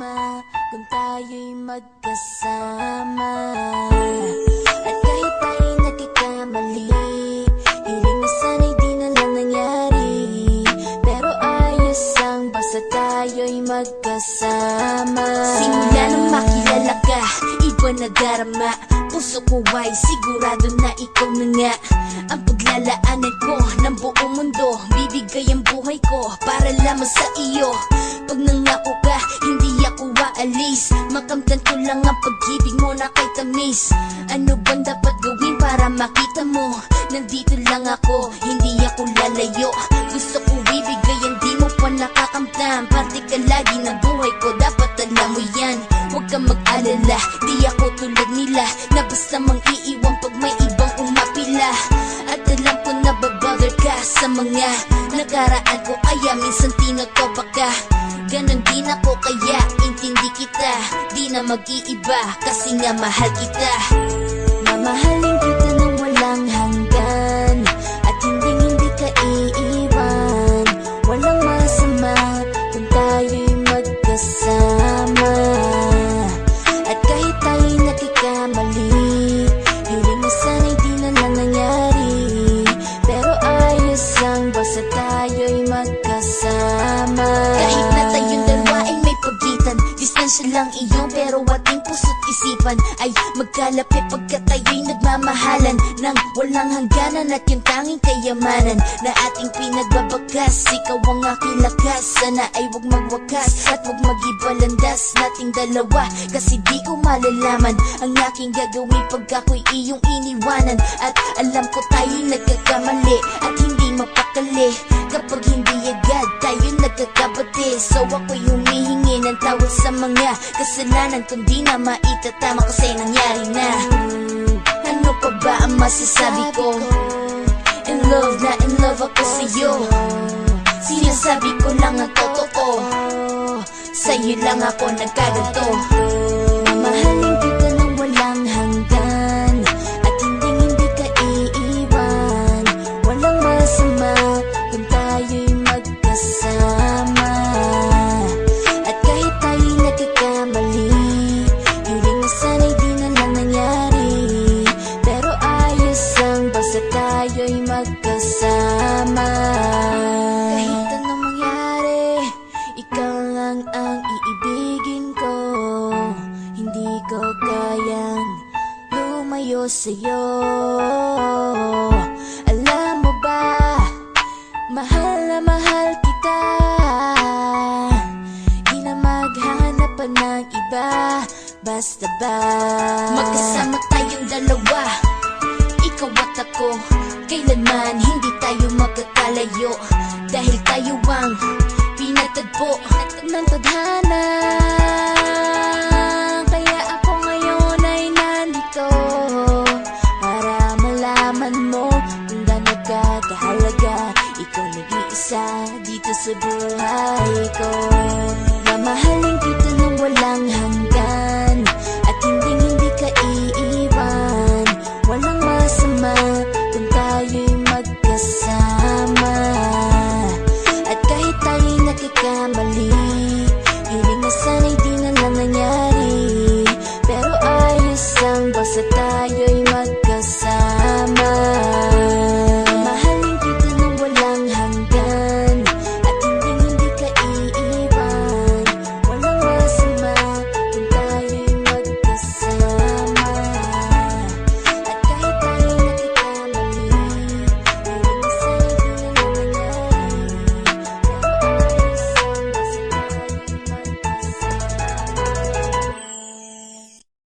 masama kung tayo'y magkasama. At kahit tayo'y nagkakamali, hiling na sana'y di na lang nangyari. Pero ayos ang basta tayo'y magkasama. Simula nang makilala ka, iba na darama. Puso ko ay sigurado na ikaw na nga ang paglalaanan ko ng buong mundo. Bibigay ang buhay ko para lamang sa iyo. Pag nangako ka, hindi ako aalis. Makamtan ko lang ang pag-ibig mo na kay tamis. Ano bang dapat gawin para makita mo? Nandito lang ako, hindi ako lalayo. Gusto ko ibigay ang di mo pa nakakamtan. Parte ka lagi ng buhay ko, dapat alam mo yan. Huwag kang mag-alala, di ako tulad nila na basta mang iiwan pag may ibang umapila. At alam ko na babother ka sa mga nakaraan ko, kaya minsan tinotopa ka. Ganon din ako, kaya intindi kita. Di na mag-iiba kasi nga mahal kita. Mamahalin kita ng walang hanggan, at hindi ka iiwan. Walang masama kung tayo'y magkasama. At kahit tayo'y nagkakamali, hiling na sana'y di na lang nangyari. Pero ayos lang basta tayo'y magkasama. Kahit na tayong dalawa ay may pagitan, distansya lang iyon, pero ating puso't isipan ay magkalapit pagkat tayo'y nagmamahalan ng walang hangganan. At yung tanging kayamanan na ating pinagbabagas, ikaw ang aking lakas. Sana ay huwag magwakas at huwag mag-ibalandas nating dalawa, kasi di ko malalaman ang aking gagawin pag ako'y iyong iniwanan. At alam ko tayo'y nagkakamali at hindi mapakali kapag hindi agad tayo nagkakabati. So ako'y humihingi ng tawad sa mga kasalanan kung di na maitatama kasi nangyari na. Ano pa ba ang masasabi ko? In love na in love ako sa'yo. Sinasabi ko lang ang totoo, sa'yo lang ako nagkaganto. Mamahalin kita ng walang hanggan, at hindi ka iiwan. Walang masama kung tayo'y magkasama. At kahit tayo'y nagkakamali, hiling na sana'y di na lang nangyari. Pero ayos lang basta tayo'y magkasama. Kahit anong mangyari, ikaw lang ang iibigin ko. Hindi ko kayang lumayo sa'yo. Alam mo ba, mahal na mahal kita. Di na maghanap pa ng iba, basta ba magkasama tayong dalawa, ikaw at ako. Kailanman hindi tayo magkakalayo, dahil tayo ang pinatagpo ng tadhana. Kaya ako ngayon ay nandito para malaman mo kung gaano ka kahalaga. Ikaw nag-iisa dito sa buhay ko. Mamahalin kita ng walang hanggan, at hindi ka iiwan. Walang masama kung tayo'y magkasama. At kahit tayo'y nagkakamali,